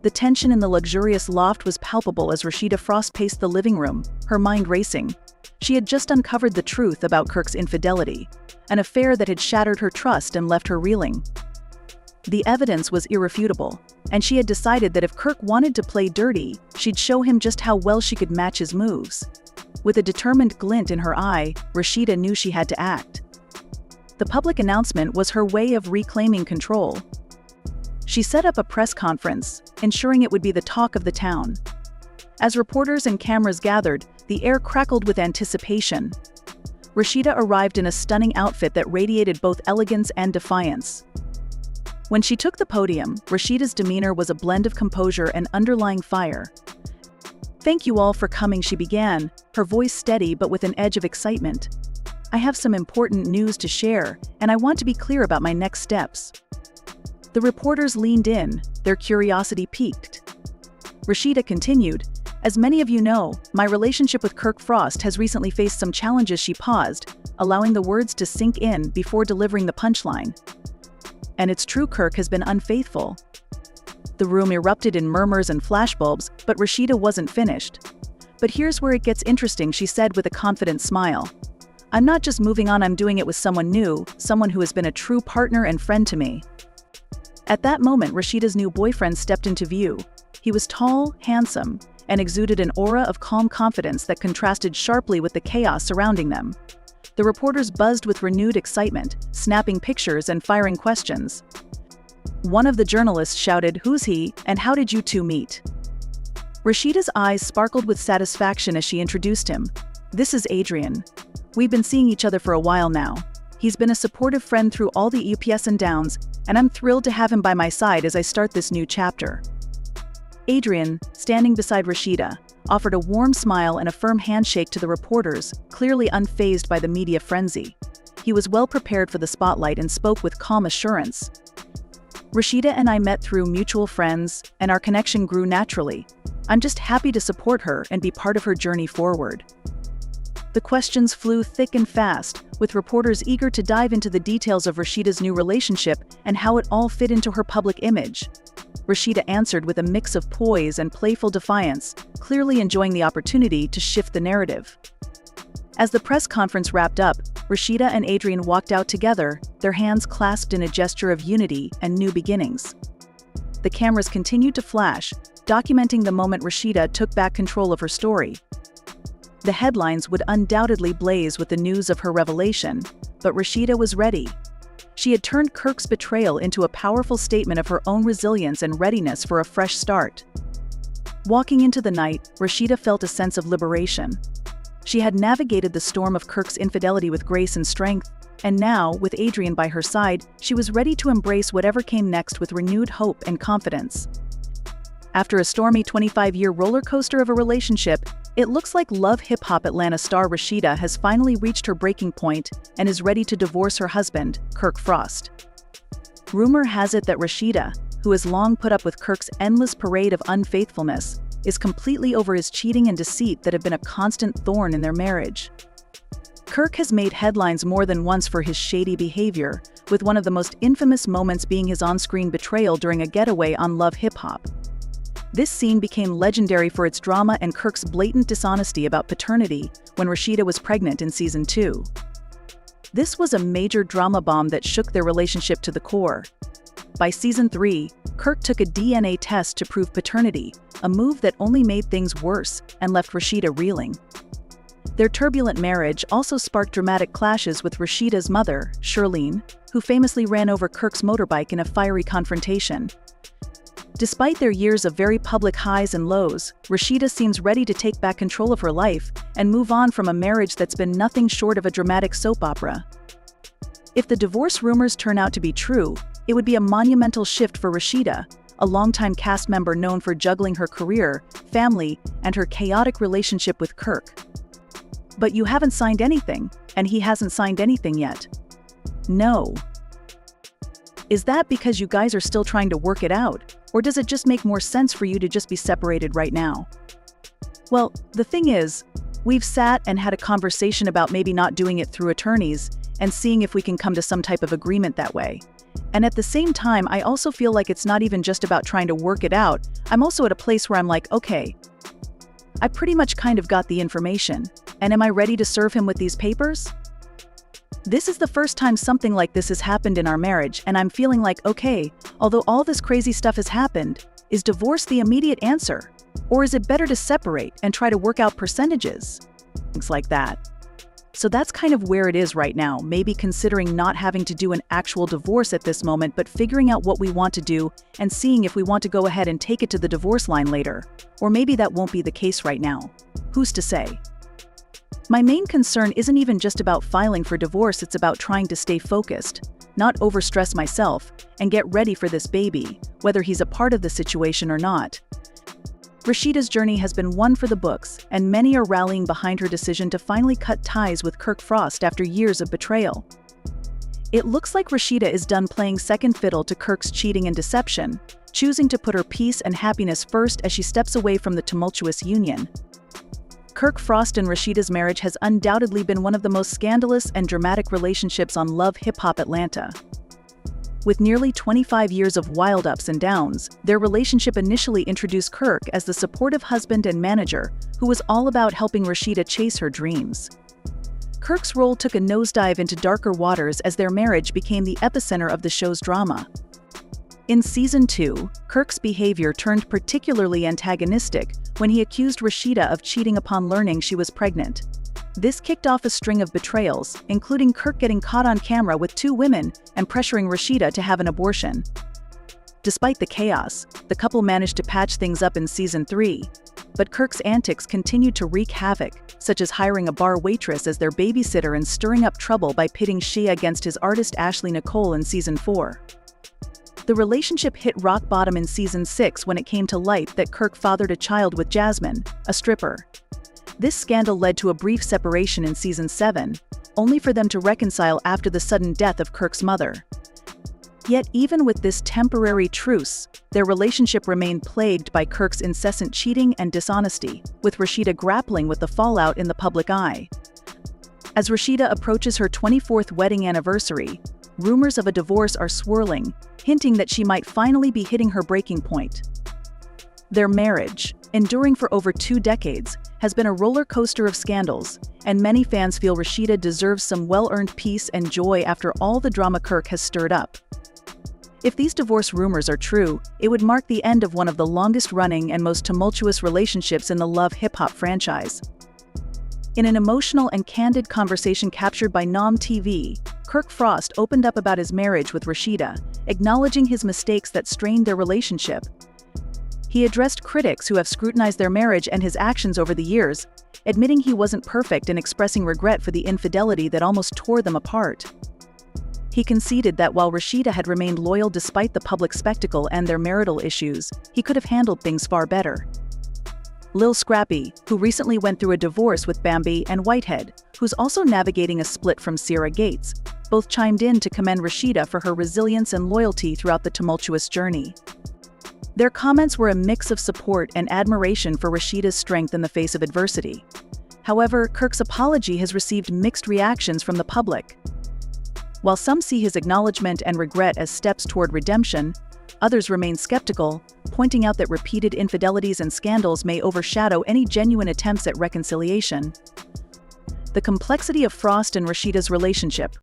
The tension in the luxurious loft was palpable as Rasheeda Frost paced the living room, her mind racing. She had just uncovered the truth about Kirk's infidelity, an affair that had shattered her trust and left her reeling. The evidence was irrefutable, and she had decided that if Kirk wanted to play dirty, she'd show him just how well she could match his moves. With a determined glint in her eye, Rasheeda knew she had to act. The public announcement was her way of reclaiming control. She set up a press conference, ensuring it would be the talk of the town. As reporters and cameras gathered, the air crackled with anticipation. Rasheeda arrived in a stunning outfit that radiated both elegance and defiance. When she took the podium, Rasheeda's demeanor was a blend of composure and underlying fire. "Thank you all for coming," she began, her voice steady but with an edge of excitement. "I have some important news to share, and I want to be clear about my next steps." The reporters leaned in, their curiosity piqued. Rasheeda continued, "As many of you know, my relationship with Kirk Frost has recently faced some challenges." She paused, allowing the words to sink in before delivering the punchline. "And it's true, Kirk has been unfaithful." The room erupted in murmurs and flashbulbs, but Rasheeda wasn't finished. "But here's where it gets interesting," she said with a confident smile. "I'm not just moving on, I'm doing it with someone new, someone who has been a true partner and friend to me." At that moment, Rasheeda's new boyfriend stepped into view. He was tall, handsome, and exuded an aura of calm confidence that contrasted sharply with the chaos surrounding them. The reporters buzzed with renewed excitement, snapping pictures and firing questions. One of the journalists shouted, "Who's he, and how did you two meet?" Rasheeda's eyes sparkled with satisfaction as she introduced him. "This is Adrian. We've been seeing each other for a while now. He's been a supportive friend through all the ups and downs, and I'm thrilled to have him by my side as I start this new chapter." Adrian, standing beside Rasheeda, offered a warm smile and a firm handshake to the reporters, clearly unfazed by the media frenzy. He was well prepared for the spotlight and spoke with calm assurance. "Rasheeda and I met through mutual friends, and our connection grew naturally. I'm just happy to support her and be part of her journey forward." The questions flew thick and fast, with reporters eager to dive into the details of Rasheeda's new relationship and how it all fit into her public image. Rasheeda answered with a mix of poise and playful defiance, clearly enjoying the opportunity to shift the narrative. As the press conference wrapped up, Rasheeda and Adrian walked out together, their hands clasped in a gesture of unity and new beginnings. The cameras continued to flash, documenting the moment Rasheeda took back control of her story. The headlines would undoubtedly blaze with the news of her revelation, but Rasheeda was ready. She had turned Kirk's betrayal into a powerful statement of her own resilience and readiness for a fresh start. Walking into the night, Rasheeda felt a sense of liberation. She had navigated the storm of Kirk's infidelity with grace and strength, and now, with Adrian by her side, she was ready to embrace whatever came next with renewed hope and confidence. After a stormy 25-year roller coaster of a relationship, it looks like Love Hip Hop Atlanta star Rasheeda has finally reached her breaking point and is ready to divorce her husband, Kirk Frost. Rumor has it that Rasheeda, who has long put up with Kirk's endless parade of unfaithfulness, is completely over his cheating and deceit that have been a constant thorn in their marriage. Kirk has made headlines more than once for his shady behavior, with one of the most infamous moments being his on-screen betrayal during a getaway on Love Hip Hop. This scene became legendary for its drama and Kirk's blatant dishonesty about paternity when Rasheeda was pregnant in season 2. This was a major drama bomb that shook their relationship to the core. By season 3, Kirk took a DNA test to prove paternity, a move that only made things worse and left Rasheeda reeling. Their turbulent marriage also sparked dramatic clashes with Rasheeda's mother, Shirlene, who famously ran over Kirk's motorbike in a fiery confrontation. Despite their years of very public highs and lows, Rasheeda seems ready to take back control of her life and move on from a marriage that's been nothing short of a dramatic soap opera. If the divorce rumors turn out to be true, it would be a monumental shift for Rasheeda, a longtime cast member known for juggling her career, family, and her chaotic relationship with Kirk. But you haven't signed anything, and he hasn't signed anything yet. No. Is that because you guys are still trying to work it out, or does it just make more sense for you to just be separated right now? Well, the thing is, we've sat and had a conversation about maybe not doing it through attorneys and seeing if we can come to some type of agreement that way. And at the same time, I also feel like it's not even just about trying to work it out. I'm also at a place where I'm like, okay, I pretty much kind of got the information. And am I ready to serve him with these papers? This is the first time something like this has happened in our marriage, and I'm feeling like, okay, although all this crazy stuff has happened, is divorce the immediate answer? Or is it better to separate and try to work out percentages? Things like that. So that's kind of where it is right now, maybe considering not having to do an actual divorce at this moment, but figuring out what we want to do and seeing if we want to go ahead and take it to the divorce line later. Or maybe that won't be the case right now. Who's to say? My main concern isn't even just about filing for divorce, it's about trying to stay focused, not overstress myself, and get ready for this baby, whether he's a part of the situation or not. Rasheeda's journey has been one for the books, and many are rallying behind her decision to finally cut ties with Kirk Frost after years of betrayal. It looks like Rasheeda is done playing second fiddle to Kirk's cheating and deception, choosing to put her peace and happiness first as she steps away from the tumultuous union. Kirk Frost and Rasheeda's marriage has undoubtedly been one of the most scandalous and dramatic relationships on Love Hip Hop Atlanta. With nearly 25 years of wild ups and downs, their relationship initially introduced Kirk as the supportive husband and manager who was all about helping Rasheeda chase her dreams. Kirk's role took a nosedive into darker waters as their marriage became the epicenter of the show's drama. In Season 2, Kirk's behavior turned particularly antagonistic when he accused Rasheeda of cheating upon learning she was pregnant. This kicked off a string of betrayals, including Kirk getting caught on camera with 2 women and pressuring Rasheeda to have an abortion. Despite the chaos, the couple managed to patch things up in Season 3, but Kirk's antics continued to wreak havoc, such as hiring a bar waitress as their babysitter and stirring up trouble by pitting Shea against his artist Ashley Nicole in Season 4. The relationship hit rock bottom in Season 6 when it came to light that Kirk fathered a child with Jasmine, a stripper. This scandal led to a brief separation in Season 7, only for them to reconcile after the sudden death of Kirk's mother. Yet even with this temporary truce, their relationship remained plagued by Kirk's incessant cheating and dishonesty, with Rasheeda grappling with the fallout in the public eye. As Rasheeda approaches her 24th wedding anniversary, rumors of a divorce are swirling, hinting that she might finally be hitting her breaking point. Their marriage, enduring for over 2 decades, has been a roller coaster of scandals, and many fans feel Rasheeda deserves some well-earned peace and joy after all the drama Kirk has stirred up. If these divorce rumors are true, it would mark the end of one of the longest-running and most tumultuous relationships in the Love Hip Hop franchise. In an emotional and candid conversation captured by Nom TV, Kirk Frost opened up about his marriage with Rasheeda, acknowledging his mistakes that strained their relationship. He addressed critics who have scrutinized their marriage and his actions over the years, admitting he wasn't perfect and expressing regret for the infidelity that almost tore them apart. He conceded that while Rasheeda had remained loyal despite the public spectacle and their marital issues, he could have handled things far better. Lil Scrappy, who recently went through a divorce with Bambi, and Whitehead, who's also navigating a split from Sierra Gates, both chimed in to commend Rasheeda for her resilience and loyalty throughout the tumultuous journey. Their comments were a mix of support and admiration for Rasheeda's strength in the face of adversity. However, Kirk's apology has received mixed reactions from the public. While some see his acknowledgement and regret as steps toward redemption, others remain skeptical, pointing out that repeated infidelities and scandals may overshadow any genuine attempts at reconciliation. The complexity of Frost and Rasheeda's relationship,